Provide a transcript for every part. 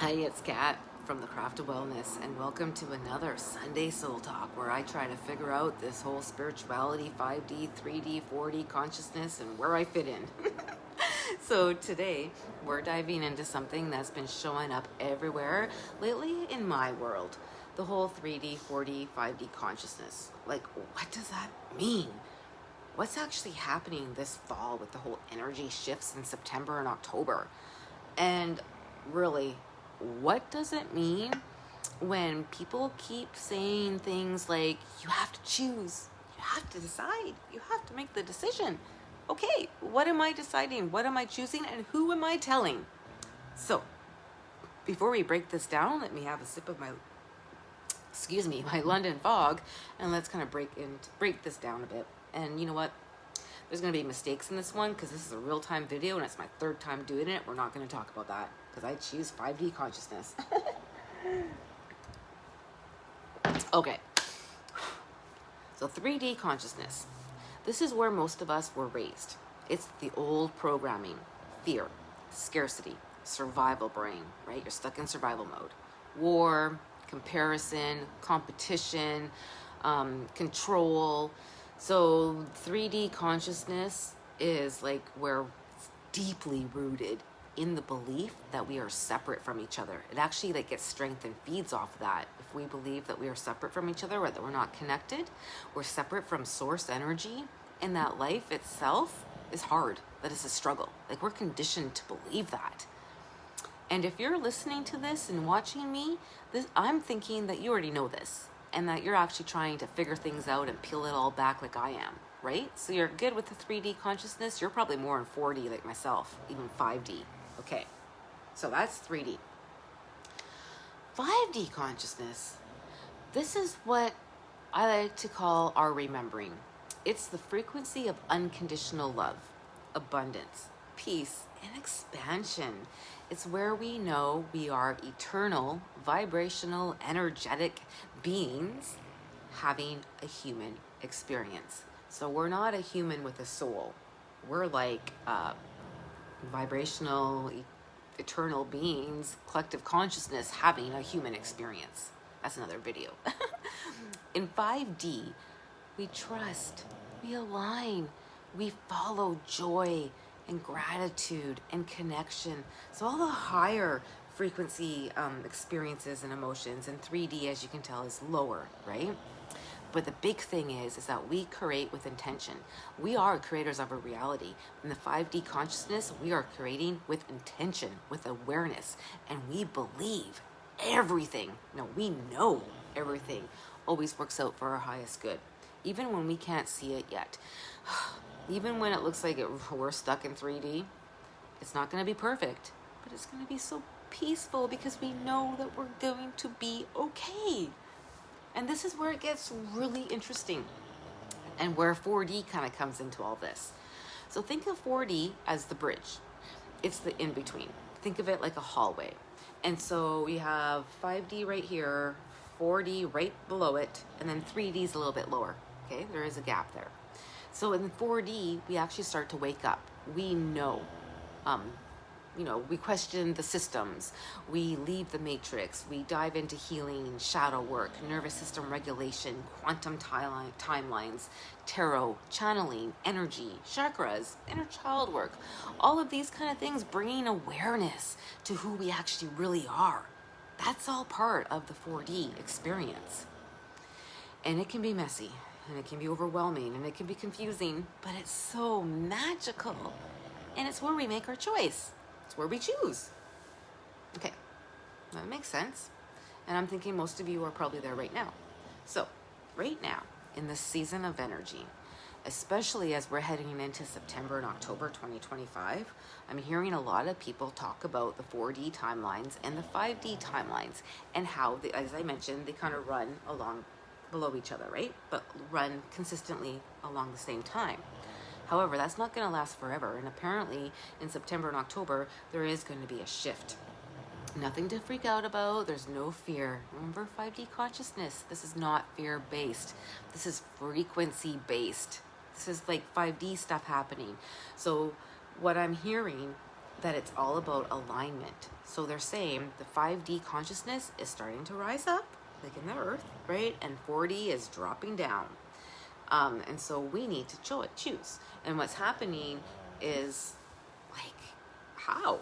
Hi, it's Kat from the Craft of Wellness, and welcome to another Sunday Soul Talk where I try to figure out this whole spirituality, 5D, 3D, 4D consciousness, and where I fit in. So today we're diving into something that's been showing up everywhere lately in my world, the whole 3D, 4D, 5D consciousness. Like, what does that mean? What's actually happening this fall with the whole energy shifts in September and October? And really, what does it mean when people keep saying things like, you have to choose, you have to decide, you have to make the decision? Okay, what am I deciding? What am I choosing? And who am I telling? So, before we break this down, let me have a sip of my London fog, and let's kind of break this down a bit. And you know what? There's going to be mistakes in this one because this is a real-time video and it's my third time doing it. We're not going to talk about that because I choose 5D consciousness. Okay. So 3D consciousness. This is where most of us were raised. It's the old programming, fear, scarcity, survival brain, right? You're stuck in survival mode. War, comparison, competition, control. So 3D consciousness is like we're deeply rooted in the belief that we are separate from each other. It actually like gets strength and feeds off of that. If we believe that we are separate from each other or that we're not connected, we're separate from source energy, and that life itself is hard, that is a struggle. Like we're conditioned to believe that. And if you're listening to this and watching me, I'm thinking that you already know this and that you're actually trying to figure things out and peel it all back like I am, right? So you're good with the 3D consciousness. You're probably more in 4D like myself, even 5D. Okay, so that's 3D. 5D consciousness. This is what I like to call our remembering. It's the frequency of unconditional love, abundance, peace, and expansion. It's where we know we are eternal, vibrational, energetic beings having a human experience. So we're not a human with a soul. We're like vibrational, eternal beings, collective consciousness having a human experience. That's another video. In 5D, we trust, we align, we follow joy and gratitude and connection. So all the higher frequency experiences and emotions, and 3D, as you can tell, is lower, right? But the big thing is that we create with intention. We are creators of our reality. In the 5D consciousness, we are creating with intention, with awareness, and we believe everything. No, we know everything always works out for our highest good, even when we can't see it yet. Even when it looks like we're stuck in 3D, it's not going to be perfect, but it's going to be so peaceful because we know that we're going to be okay. And this is where it gets really interesting and where 4D kind of comes into all this. So think of 4D as the bridge. It's the in-between. Think of it like a hallway. And so we have 5D right here, 4D right below it, and then 3D is a little bit lower. Okay, there is a gap there. So in 4D, we actually start to wake up. We know, we question the systems. We leave the matrix. We dive into healing, shadow work, nervous system regulation, quantum timelines, tarot, channeling, energy, chakras, inner child work. All of these kind of things bringing awareness to who we actually really are. That's all part of the 4D experience. And it can be messy. And it can be overwhelming and it can be confusing, but it's so magical. And it's where we make our choice. It's where we choose. Okay, that makes sense. And I'm thinking most of you are probably there right now. So, right now, in this season of energy, especially as we're heading into September and October 2025, I'm hearing a lot of people talk about the 4D timelines and the 5D timelines and how, as I mentioned, they kind of run along below each other, right? But run consistently along the same time. However, that's not going to last forever. And apparently in September and October, there is going to be a shift. Nothing to freak out about. There's no fear. Remember 5D consciousness. This is not fear-based. This is frequency-based. This is like 5D stuff happening. So what I'm hearing that it's all about alignment. So they're saying the 5D consciousness is starting to rise up, like in the earth, right? And 4D is dropping down. And so we need to choose. And what's happening is, like, how?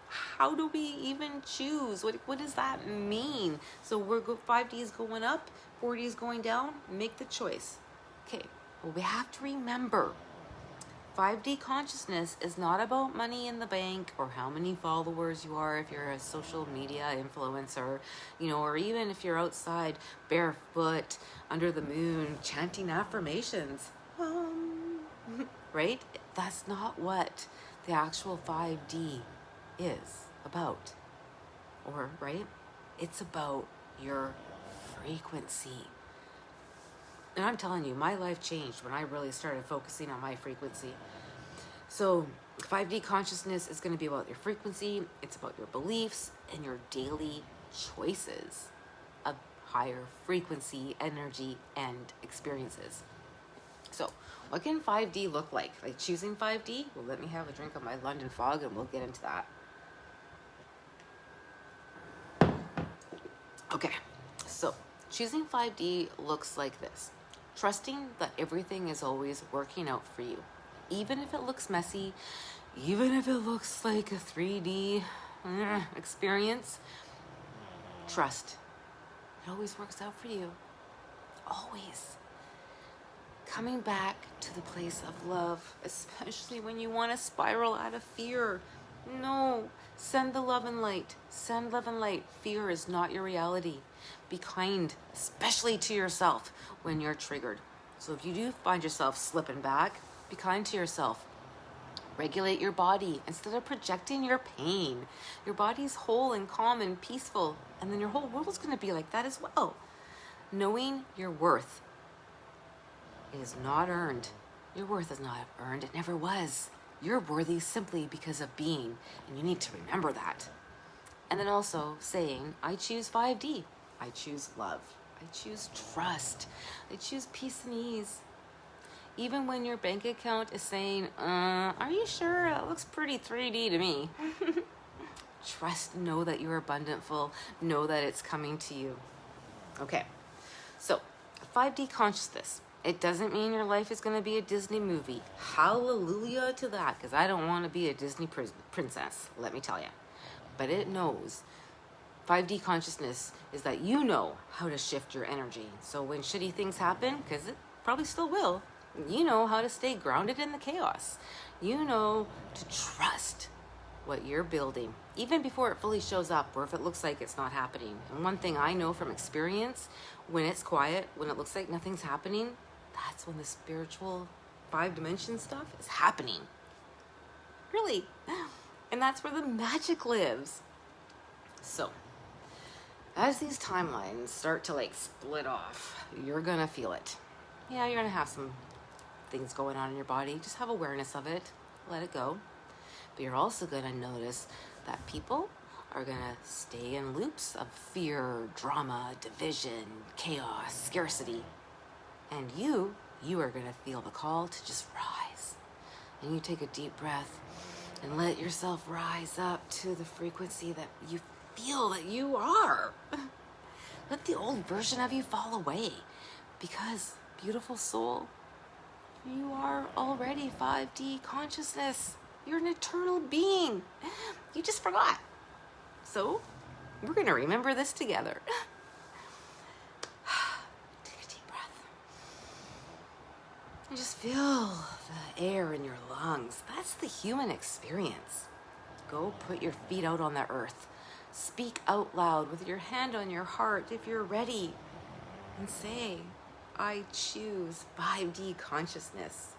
How do we even choose? What does that mean? So 5D is going up, 4D is going down. Make the choice. Okay, well, we have to remember 5D consciousness is not about money in the bank or how many followers you are if you're a social media influencer, or even if you're outside barefoot under the moon chanting affirmations. Right? That's not what the actual 5D is about. Or, right? It's about your frequency. And I'm telling you, my life changed when I really started focusing on my frequency. So 5D consciousness is going to be about your frequency. It's about your beliefs and your daily choices of higher frequency, energy, and experiences. So what can 5D look like? Like choosing 5D? Well, let me have a drink of my London Fog and we'll get into that. Okay, so choosing 5D looks like this. Trusting that everything is always working out for you. Even if it looks messy, even if it looks like a 3D experience, trust. It always works out for you. Always. Coming back to the place of love, especially when you want to spiral out of fear. No, send the love and light. Send love and light. Fear is not your reality. Be kind, especially to yourself when you're triggered. So if you do find yourself slipping back, be kind to yourself. Regulate your body instead of projecting your pain. Your body's whole and calm and peaceful, and then your whole world's going to be like that as well. Knowing your worth is not earned. Your worth is not earned. It never was. You're worthy simply because of being, and you need to remember that. And then also saying, I choose 5D. I choose love. I choose trust. I choose peace and ease. Even when your bank account is saying, are you sure? It looks pretty 3D to me. Trust, know that you're abundantful. Know that it's coming to you. Okay, so 5D consciousness. It doesn't mean your life is going to be a Disney movie. Hallelujah to that, because I don't want to be a Disney princess, let me tell you. But it knows 5D consciousness is that you know how to shift your energy. So when shitty things happen, because it probably still will, you know how to stay grounded in the chaos. You know to trust what you're building, even before it fully shows up or if it looks like it's not happening. And one thing I know from experience, when it's quiet, when it looks like nothing's happening, that's when the spiritual 5 dimension stuff is happening. Really. And that's where the magic lives. So, as these timelines start to split off, you're gonna feel it. Yeah, you're gonna have some things going on in your body. Just have awareness of it. Let it go. But you're also gonna notice that people are gonna stay in loops of fear, drama, division, chaos, scarcity. And you are gonna feel the call to just rise. And you take a deep breath and let yourself rise up to the frequency that you feel that you are. Let the old version of you fall away, because, beautiful soul, you are already 5D consciousness. You're an eternal being. You just forgot. So, we're going to remember this together. Take a deep breath. And just feel the air in your lungs. That's the human experience. Go put your feet out on the earth. Speak out loud with your hand on your heart if you're ready. And say, I choose 5D consciousness.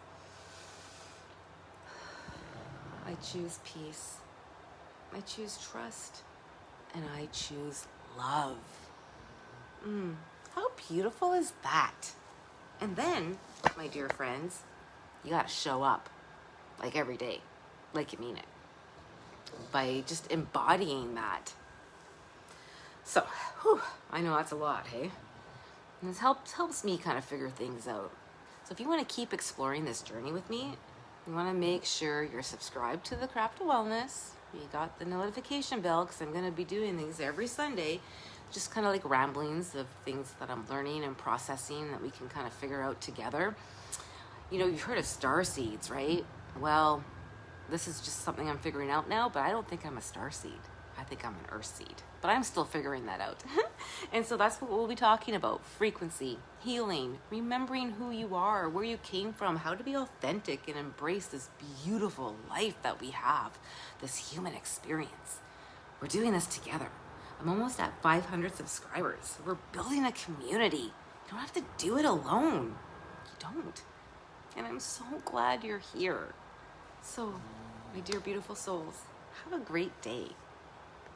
I choose peace. I choose trust. And I choose love. How beautiful is that? And then, my dear friends, you gotta show up every day, like you mean it, by just embodying that. So, I know that's a lot, hey? And this helps me kind of figure things out. So if you want to keep exploring this journey with me, You want to make sure you're subscribed to the Craft of Wellness. You got the notification bell, because I'm going to be doing these every Sunday. Just kind of like ramblings of things that I'm learning and processing that we can kind of figure out together. You know, you've heard of star seeds, right? Well, this is just something I'm figuring out now, but I don't think I'm a star seed. I think I'm an earth seed, but I'm still figuring that out. And so that's what we'll be talking about: frequency, healing, remembering who you are, where you came from, how to be authentic and embrace this beautiful life that we have, this human experience. We're doing this together. I'm almost at 500 subscribers. We're building a community. You don't have to do it alone. You don't. And I'm so glad you're here. So, my dear beautiful souls, have a great day.